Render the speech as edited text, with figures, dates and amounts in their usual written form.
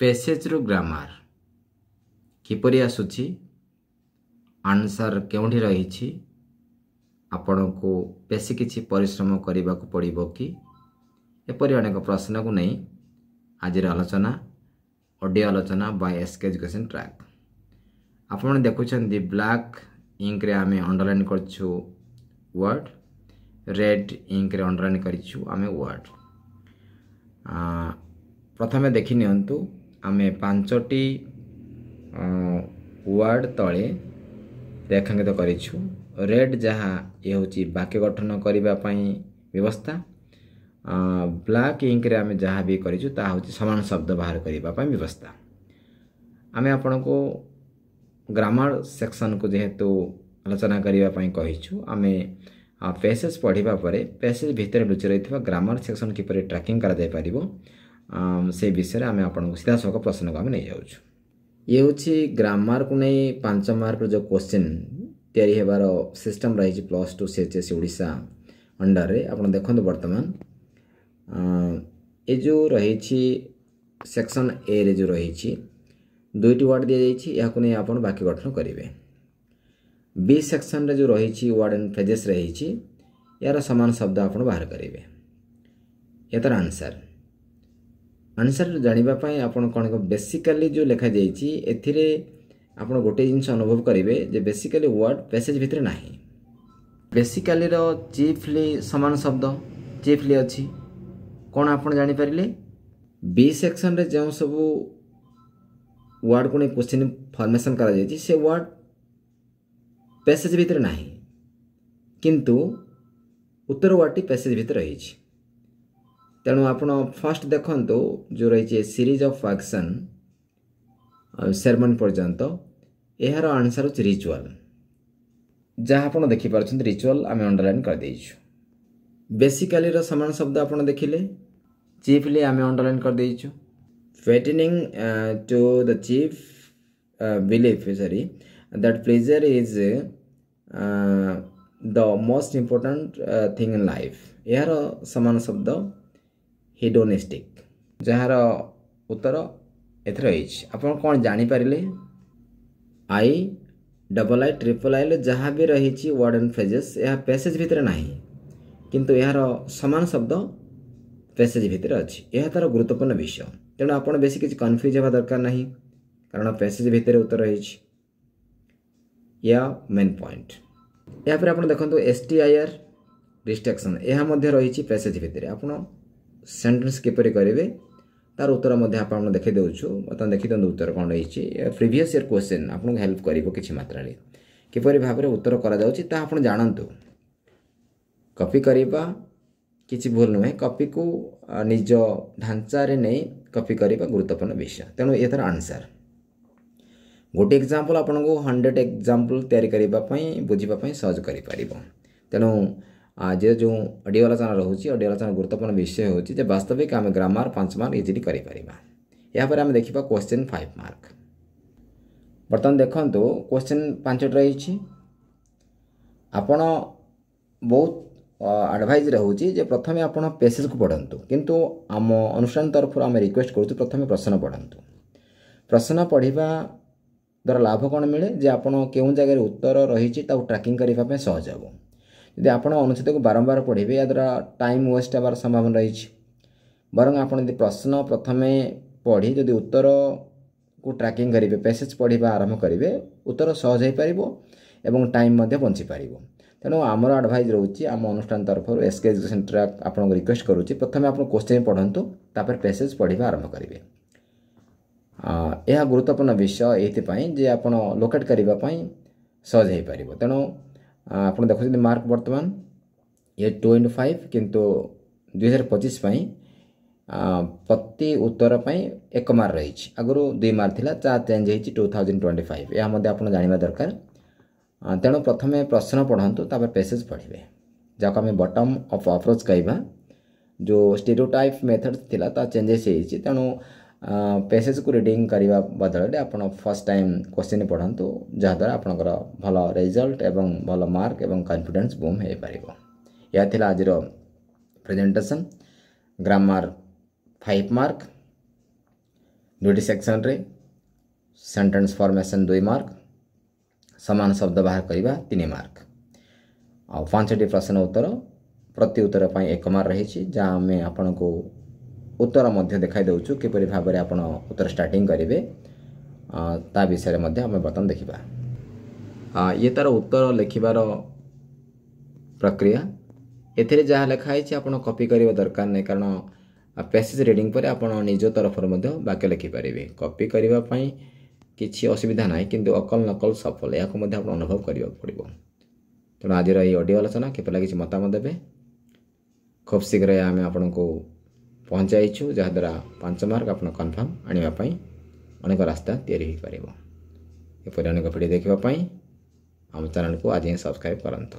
Passage रु grammar किपरि आसुछि answer केउठी रही आपण को बेसी किछि परिश्रम करने को पड़िबो कि एपरि अनेक प्रश्न को नहीं आज आलोचना ऑडियो आलोचना बाय एसके एजुकेशन ट्रैक आपण देखुछन्ती ब्लैक इंक रे आमे अंडरलाइन करछु वर्ड रेड इंक रे अंडरलाइन करिछु आमे वर्ड प्रथमे देखि नियंतु आमे पांचटी वर्ड तले रेखांकित करिछु रेड जहाँ ये होची वाक्य गठन करबा पई व्यवस्था ब्लैक इंक रे आमे जहाँ भी करिछु ता होची समान शब्द बाहर करबा पई व्यवस्था आमे आपण को ग्रामर सेक्शन को जेहेतु आलोचना करबा पई कहिछु आमे पैसेज पढ़िबा परे पैसेज भितर लुचि रहितबा ग्रामर सेक्शन किपरि ट्रैकिंग करा जाय परिबो से विषय आमे आपण को सीधा सक प्रश्न को आमे नै जाउछु ये होची ग्रामर को नै 5 मार्क जो क्वेश्चन तैयारी हेबार सिस्टम रही +2 CHS ओडिशा अंडर रे आपण देखंतु वर्तमान ए जो रही सेक्शन ए रे जो रही दुईटी वर्ड दिया जाइछि याकु नै आपण वाक्य गठन करिवे बी सेक्शन रे जो रही वर्ड एंड फ्रेजेस रही यार समान शब्द आपण बाहर करिवे यातर आंसर जानिबा पई आपण कोन को बेसिकली जो लिखा जाइछि एथिरे आपण गोटे जिंस अनुभव करिवे जे बेसिकली वर्ड पैसेज भितर नाही बेसिकली रो चीफली समान शब्द चीफली अछि कोन आपण जानि परिले बी सेक्शन रे जो सब वर्ड को ने क्वेश्चन फॉर्मेशन करा जाइछि से वर्ड पैसेज भितर नाही किंतु उत्तर वर्डटी पैसेज भितर रहिछि तेणु आपण फर्स्ट देखंतु जो रही सीरीज ऑफ एक्शन सेरेमनी पर्यंत यार आंसर होची रिचुअल जहाँ आप देखि पारछन रिचुअल आम अंडरलाइन कर देइछु बेसिकली रो समान शब्द आप देखिले चीफली आम अंडरलाइन कर देइछु fattening to the chief belief sorry that pleasure is the most important thing in life यार समान शब्द हेडोनिस्टिक जार उत्तर एथर रही आपन कौन जानी पारिले I double I triple I जहाँ भी रही वर्ड एंड फ्रेजेस यह पैसेज भितर नहीं किंतु यार समान शब्द पैसेज भितर अच्छी यह तार गुरुत्वपूर्ण विषय तेणु आप बेसी किसी कन्फ्यूज होगा दरकार नहीं कारण पैसेज भितर उत्तर रही या मेन पॉइंट यहाँ पर आप देखो STIR रिस्ट्रिक्शन यह रही पैसेज भितर आप सेंटेंस किपरि करेंगे तार उत्तर आप देखी देउछु बर्तमान देखी दिखाँ उत्तर कौन रही प्रीवियस ईयर क्वेश्चन आपको हेल्प करिवो किछि मात्रा रे किपरि भाव में उत्तर करा जाउछि ता आपण जानंतु कॉपी करबा किछि भूल नुहे कॉपी को निज ढांचा रे नै कॉपी करबा गुरुत्वपूर्ण विषय तेणु ये तार आंसर गोटे एग्जांपल आपन को 100 एग्जांपल तैयारी करबा पई बुझिबा पई सहज करि परिबो तेणु आज जो ऑडियो आलोचना रोचे ऑडियो आलोचना गुरुत्वपूर्ण विषय होची वास्तविक आम ग्रामर 5 मार्क इजिली करि परिबा यहाँ पर आम देखा क्वेश्चन 5 मार्क बर्तमान देखंतु क्वेश्चन 5 रही आपण बहुत एडवाइज रहूची जे प्रथमे आपण पैसेज को पढ़ंतु किंतु आम अनुष्ठान तरफ आम रिक्वेस्ट करूँ प्रथमे प्रश्न पढ़ंतु प्रश्न पढ़िबा द्वारा लाभ कौन मिले जे आपण केउं जगह उत्तर रही ट्रैकिंग करबा पे सहज हो यदि आप अनुच्छेद को बारंबार पढ़े या द्वारा टाइम वेस्ट होवार संभावना रही बर आप प्रश्न प्रथमे पढ़ी जदि उत्तर को ट्रैकिंग करेंगे पैसेज पढ़ा आरंभ करेंगे उत्तर सहज हो पार और टाइम बंची पार तेणु आमर एडवाइज रोचे आम अनुष्ठान तरफ एसके एजुकेशन ट्रैक आपको रिक्वेस्ट करुच्ची प्रथमे आप क्वेश्चन पढ़ंतु तापर पैसेज पढ़ा आरंभ करेंगे यह गुरुत्वपूर्ण विषय ये आप लोकेट करने सहज हो पार तेणु आप देखुं मार्क बर्तमान ये 2/5 किंतु 2025 प्रति उत्तर एक मार्क रही आगु 2 मार्क थिला चेंज हो 2025 यह आप जानवा दरकार तेणु प्रथमे प्रश्न पढ़ंतु तापर पैसेज पढ़े जहाँ आम बॉटम ऑफ अप्रोच कहवा जो स्टीरियोटाइप मेथड थिला ता चेंजेस हो तेणु पैसेज को रीडिंग करने बदल आप फर्स्ट टाइम क्वेश्चन पढ़ंतु जहाँद्वारा आपंकर भल रिजल्ट एवं भल मार्क एवं कॉन्फिडेंस बूम हो पार यह थिला आज प्रेजेंटेशन ग्रामर 5 मार्क दुईटी सेक्शन रे सेंटेंस फॉर्मेशन 2 मार्क, समान शब्द बाहर करवा 3 मार्क आ 5टी प्रश्न उत्तर प्रति उत्तर पर 1 मार्क रही जहाँ आम आपण को उत्तर मध्य देखाई देउछु किपरि भाव में आपण उत्तर स्टार्टिंग करेंगे ता विषय में आम बर्तमान देखा। ये तार उत्तर लिखिबार प्रक्रिया एथिरे जहाँ लिखाई आपण कॉपी करबा दरकार नहीं, कारण पैसेज रीडिंग पर आपण निज तरफ वाक्य लिखिपारे। कॉपी करने किसी असुविधा ना, किंतु अकल नकल सफल या अनुभव करने पड़ो। तेणु आज ये ऑडियो आलोचना किपर लगी मतामत देवे। खूब शीघ्र आम आपण को पहुँचाइछु जहाद्वारा 5 मार्क आप कन्फर्म आने अनेक रास्ता तैयारी हो पार। एपरी अनेक भिडियो देखापी आम चैनल को आज ही सब्सक्राइब करंतु।